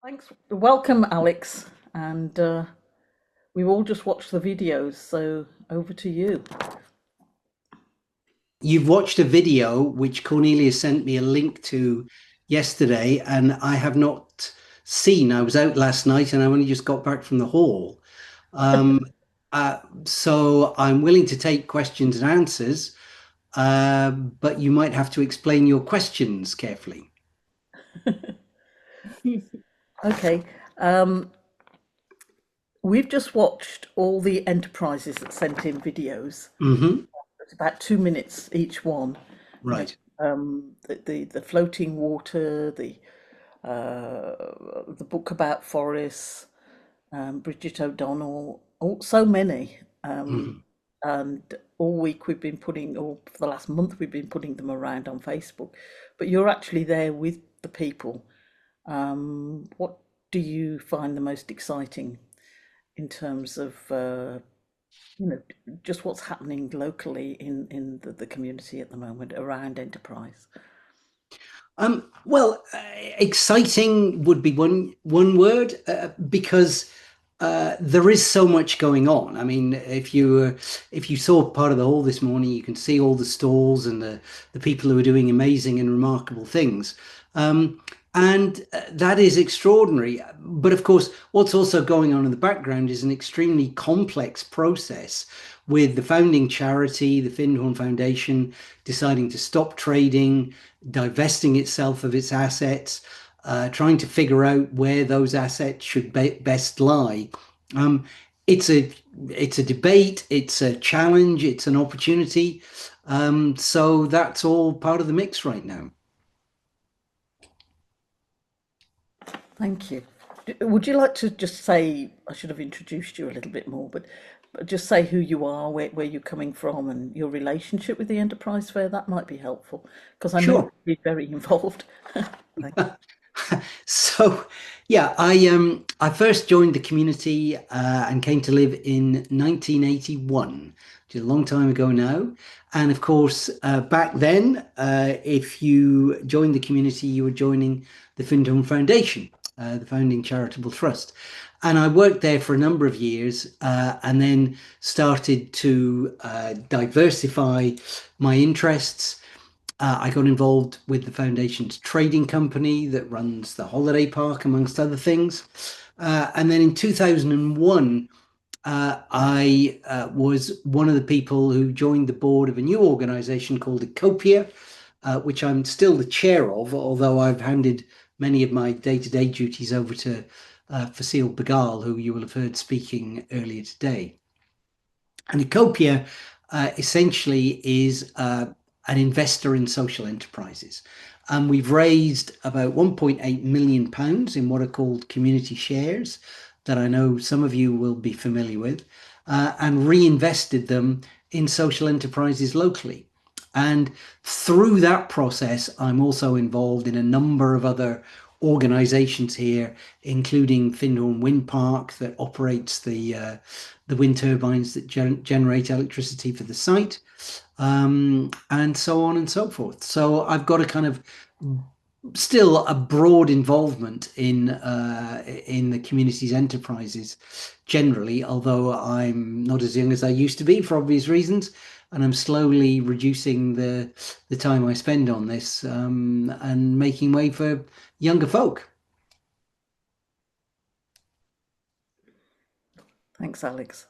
Thanks. Welcome, Alex. And we've all just watched the videos, so over to you. You've watched a video which Cornelia sent me a link to yesterday, and I have not seen. I was out last night and I only just got back from the hall. Um, so I'm willing to take questions and answers, but you might have to explain your questions carefully. Okay. Um, we've just watched all the enterprises that sent in videos. Hmm. It's about 2 minutes each one. You know, Right. the floating water, the book about forests, Bridget O'Donnell, so many. Hmm. And all week we've been putting, or for the last month we've been putting them around on Facebook. But you're actually there with the people. What do you find the most exciting in terms of you know just what's happening locally in the community at the moment around enterprise? Well, exciting would be one word because there is so much going on. I mean, if you saw part of the hall this morning, you can see all the stalls and the people who are doing amazing and remarkable things. And that is extraordinary. But of course, what's also going on in the background is an extremely complex process with the founding charity, the Findhorn Foundation, deciding to stop trading, divesting itself of its assets, trying to figure out where those assets should best lie. Um, it's a it's a debate, it's a challenge, it's an opportunity. So that's all part of the mix right now. Thank you. Would you like to just say, I should have introduced you a little bit more, but just say who you are, where you're coming from, and your relationship with the Enterprise Fair? That might be helpful because I know Sure. you're very involved. Thank So, yeah, I first joined the community and came to live in 1981, which is a long time ago now. And of course, back then, if you joined the community, you were joining the Findhorn Foundation, the founding charitable trust. And I worked there for a number of years and then started to diversify my interests. I got involved with the foundation's trading company that runs the holiday park, amongst other things. And then in 2001, I was one of the people who joined the board of a new organization called Ekopia, which I'm still the chair of, although I've handed many of my day-to-day duties over to Fasil Bagal, who you will have heard speaking earlier today. And Ekopia essentially is an investor in social enterprises. And we've raised about £1.8 million in what are called community shares, that I know some of you will be familiar with, and reinvested them in social enterprises locally. And through that process, I'm also involved in a number of other organizations here, including Findhorn Wind Park that operates the wind turbines that generate electricity for the site, and so on and so forth. So I've got a kind of still a broad involvement in the community's enterprises generally, although I'm not as young as I used to be for obvious reasons, and I'm slowly reducing the time I spend on this and making way for younger folk. Thanks, Alex.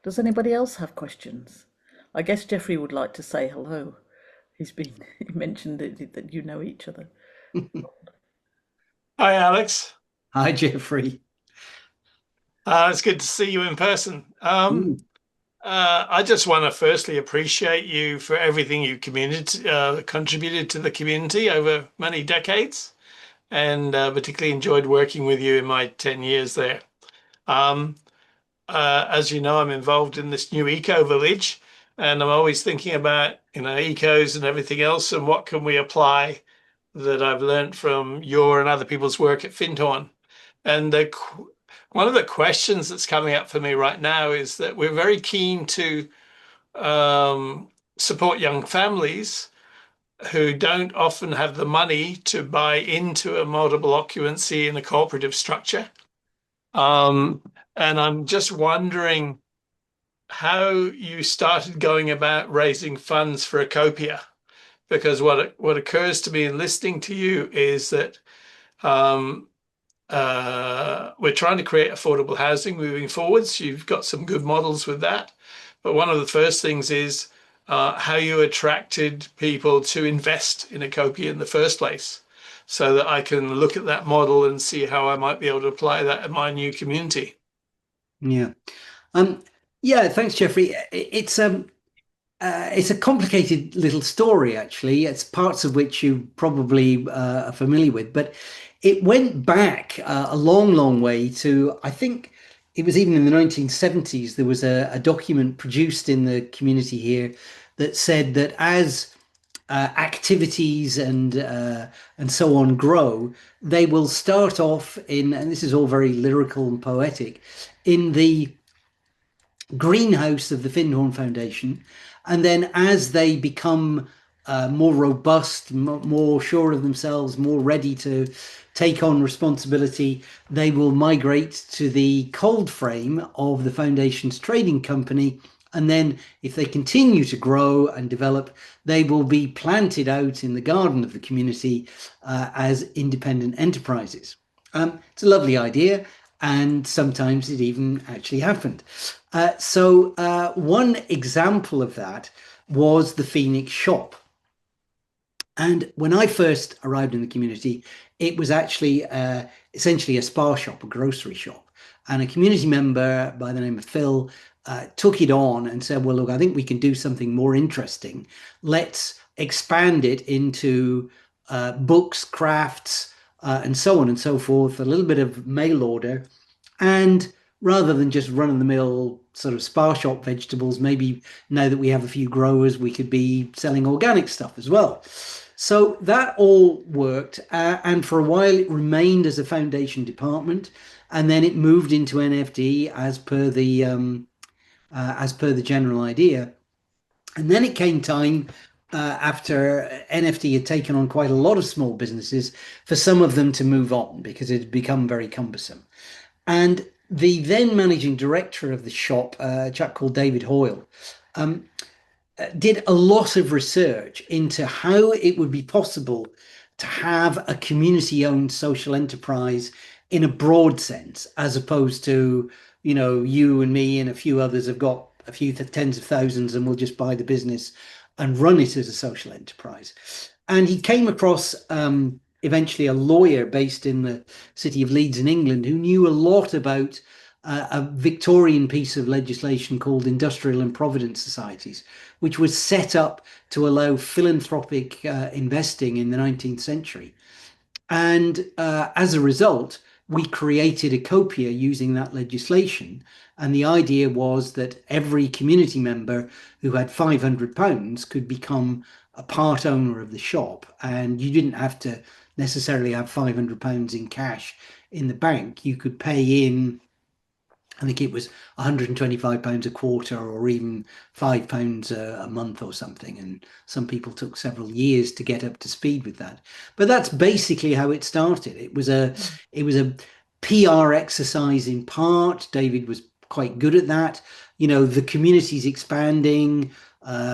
Does anybody else have questions? I guess Jeffrey would like to say hello. He mentioned that you know each other. Hi, Alex. Hi, Jeffrey. It's good to see you in person. Mm. I just want to firstly appreciate you for everything you contributed to the community over many decades, and particularly enjoyed working with you in my 10 years there. Um, as you know, I'm involved in this new eco village, and I'm always thinking about, ecos and everything else, and what can we apply that I've learned from your and other people's work at Findhorn. And one of the questions that's coming up for me right now is that we're very keen to um, support young families who don't often have the money to buy into a multiple occupancy in a cooperative structure. Um, and I'm just wondering how you started going about raising funds for Ekopia, because what occurs to me in listening to you is that um, we're trying to create affordable housing moving forwards. You've got some good models with that. But one of the first things is how you attracted people to invest in Ekopia in the first place, so that I can look at that model and see how I might be able to apply that in my new community. Yeah. Um, yeah, thanks, Jeffrey. It's a complicated little story, actually. It's parts of which you probably are familiar with, but it went back a long, long way to, I think it was even in the 1970s. There was a document produced in the community here that said that as activities and so on grow, they will start off in, and this is all very lyrical and poetic, in the greenhouse of the Findhorn Foundation. And then as they become more robust, more sure of themselves, more ready to take on responsibility, they will migrate to the cold frame of the foundation's trading company. And then, if they continue to grow and develop, they will be planted out in the garden of the community as independent enterprises. It's a lovely idea, and sometimes it even actually happened. One example of that was the Phoenix shop. And when I first arrived in the community, it was actually essentially a spa shop, a grocery shop. And a community member by the name of Phil took it on and said, well, look, I think we can do something more interesting. Let's expand it into books, crafts, and so on and so forth, a little bit of mail order. And rather than just run of the mill sort of spa shop vegetables, maybe now that we have a few growers, we could be selling organic stuff as well. So that all worked. And for a while, it remained as a foundation department. And then it moved into NFD as per the general idea. And then it came time after NFT had taken on quite a lot of small businesses for some of them to move on because it had become very cumbersome. And the then managing director of the shop, a chap called David Hoyle, did a lot of research into how it would be possible to have a community owned social enterprise in a broad sense, as opposed to, you and me and a few others have got a few tens of thousands and we'll just buy the business and run it as a social enterprise. And he came across eventually a lawyer based in the city of Leeds in England who knew a lot about a Victorian piece of legislation called Industrial and Provident Societies, which was set up to allow philanthropic investing in the 19th century. And as a result, we created Ekopia using that legislation. And the idea was that every community member who had £500 could become a part owner of the shop. And you didn't have to necessarily have £500 in cash in the bank. You could pay in, I think it was £125 a quarter or even £5 a month or something. And some people took several years to get up to speed with that. But that's basically how it started. It was a PR exercise in part. David was quite good at that. The community's expanding.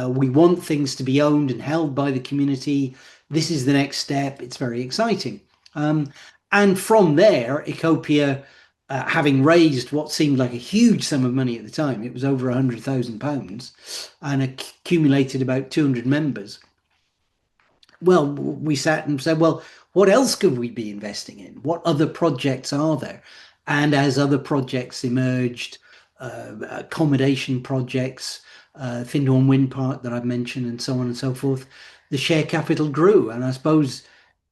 We want things to be owned and held by the community. This is the next step. It's very exciting. And from there, Ekopia, having raised what seemed like a huge sum of money at the time, it was over £100,000 and accumulated about 200 members. Well, we sat and said, well, what else could we be investing in? What other projects are there? And as other projects emerged, accommodation projects, Findhorn Wind Park that I've mentioned, and so on and so forth, the share capital grew. And I suppose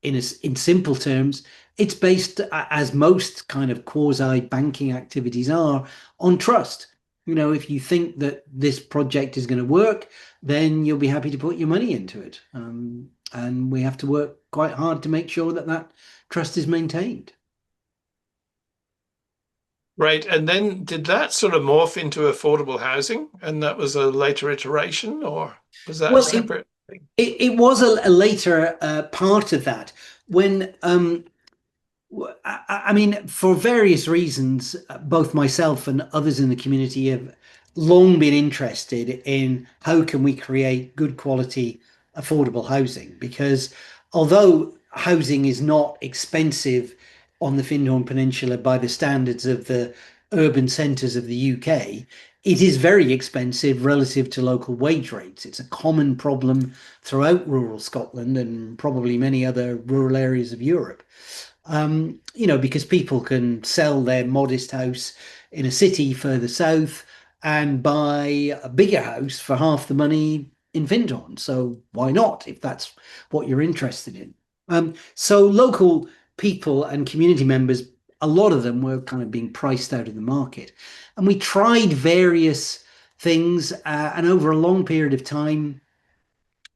in simple terms, it's based, as most kind of quasi banking activities are, on trust. If you think that this project is going to work, then you'll be happy to put your money into it. And we have to work quite hard to make sure that that trust is maintained. Right. And then did that sort of morph into affordable housing? And that was a later iteration, or was that a Well, separate? It was a later part of that when I mean, for various reasons, both myself and others in the community have long been interested in how can we create good quality, affordable housing. Because although housing is not expensive on the Findhorn Peninsula by the standards of the urban centres of the UK, it is very expensive relative to local wage rates. It's a common problem throughout rural Scotland and probably many other rural areas of Europe. Because people can sell their modest house in a city further south and buy a bigger house for half the money in Findhorn. So why not if that's what you're interested in? So local people and community members, a lot of them were kind of being priced out of the market. And we tried various things, and over a long period of time,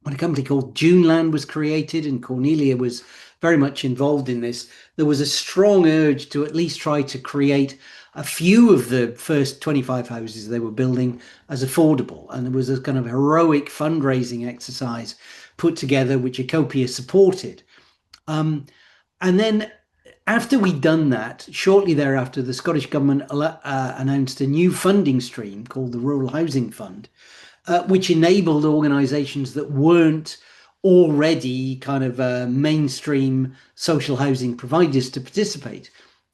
when a company called Juneland was created, and Cornelia was very much involved in this, there was a strong urge to at least try to create a few of the first 25 houses they were building as affordable. And there was a kind of heroic fundraising exercise put together, which Ekopia supported. And then after we'd done that, shortly thereafter, the Scottish Government announced a new funding stream called the Rural Housing Fund, which enabled organisations that weren't already kind of mainstream social housing providers to participate.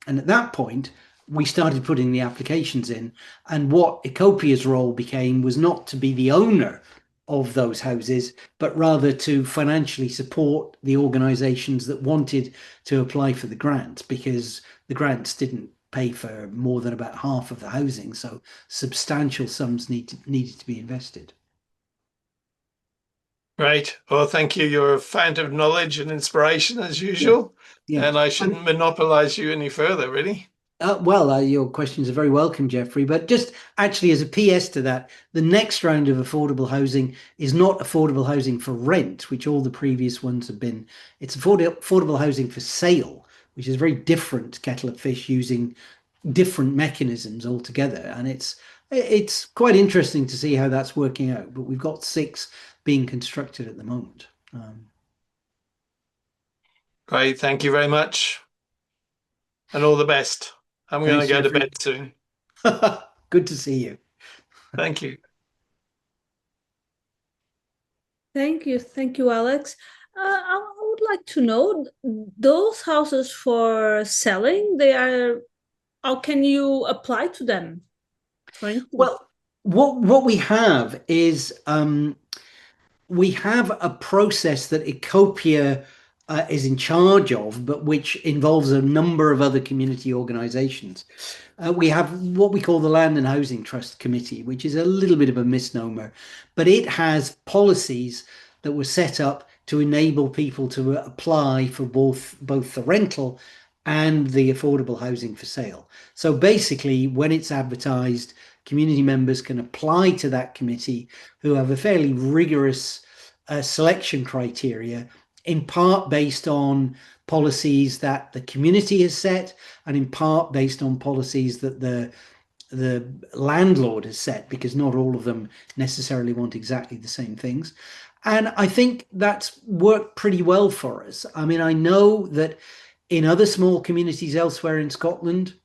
And at that point, we started putting the applications in. And what Ecopia's role became was not to be the owner of those houses, but rather to financially support the organisations that wanted to apply for the grants, because the grants didn't pay for more than about half of the housing. So substantial sums needed to be invested. Right. Well, thank you. You're a fount of knowledge and inspiration as Yeah, usual. yeah. And I shouldn't monopolize you any further, really. Your questions are very welcome, Jeffrey. But just actually, as a PS to that, the next round of affordable housing is not affordable housing for rent, which all the previous ones have been. It's affordable housing for sale, which is a very different kettle of fish using different mechanisms altogether. And it's quite interesting to see how that's working out. But we've got 6 being constructed at the moment. Great. Thank you very much. And all the best. I'm going to Thanks, go to Jeffrey. bed soon. Good to see you. Thank you. Thank you, Alex. I would like to know those houses for selling. They are. How can you apply to them? For instance, Well, what we have is we have a process that Ecopia is in charge of, but which involves a number of other community organisations. We have what we call the Land and Housing Trust Committee, which is a little bit of a misnomer, but it has policies that were set up to enable people to apply for both the rental and the affordable housing for sale. So basically, when it's advertised, community members can apply to that committee, who have a fairly rigorous selection criteria, in part based on policies that the community has set, and in part based on policies that the landlord has set, because not all of them necessarily want exactly the same things. And I think that's worked pretty well for us. I mean, I know that in other small communities elsewhere in Scotland,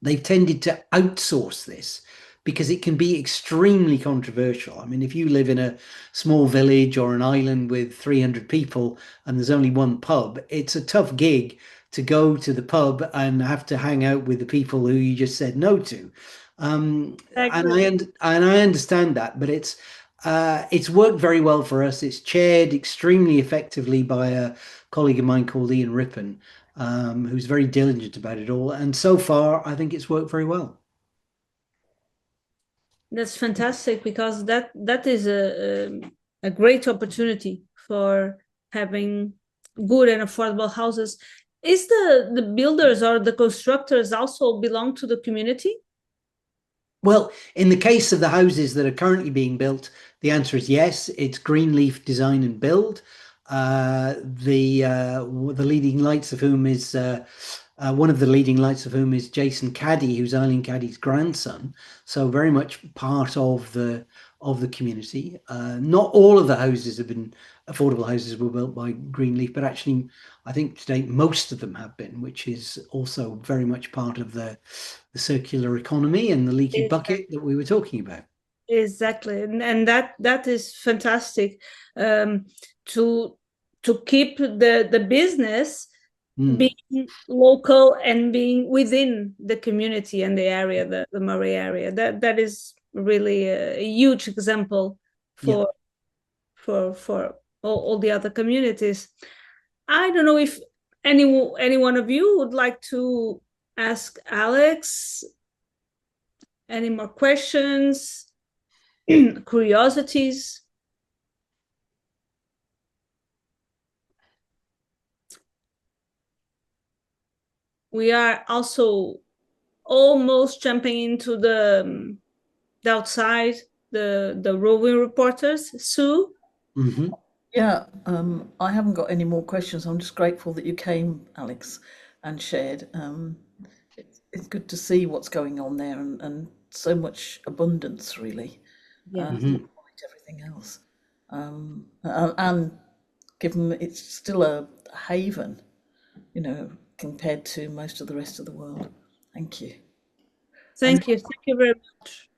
they've tended to outsource this because it can be extremely controversial. I mean, if you live in a small village or an island with 300 people and there's only one pub, it's a tough gig to go to the pub and have to hang out with the people who you just said no to. exactly. And I understand that, but it's worked very well for us. It's chaired extremely effectively by a colleague of mine called Ian Rippon, who's very diligent about it all. And so far, I think it's worked very well. That's fantastic because that is a great opportunity for having good and affordable houses. Is the builders or the constructors also belong to the community? Well, in the case of the houses that are currently being built, the answer is yes. It's Greenleaf Design and Build. The leading lights of whom is one of the leading lights of whom is Jason Caddy, who's Eileen Caddy's grandson. So very much part of the community. Not all of the houses have been affordable houses were built by Greenleaf, but actually I think to date most of them have been, which is also very much part of the circular economy and the leaky bucket that we were talking about. Exactly, and that is fantastic, to keep the business being local and being within the community and the area, the Murray area. That is really a huge example for all the other communities. I don't know if any one of you would like to ask Alex any more questions, curiosities. We are also almost jumping into the outside, the roving reporters. Sue? Yeah, I haven't got any more questions. I'm just grateful that you came, Alex, and shared. It's good to see what's going on there, and so much abundance, really, despite everything else. And given it's still a haven, compared to most of the rest of the world. Thank you. Thank you very much.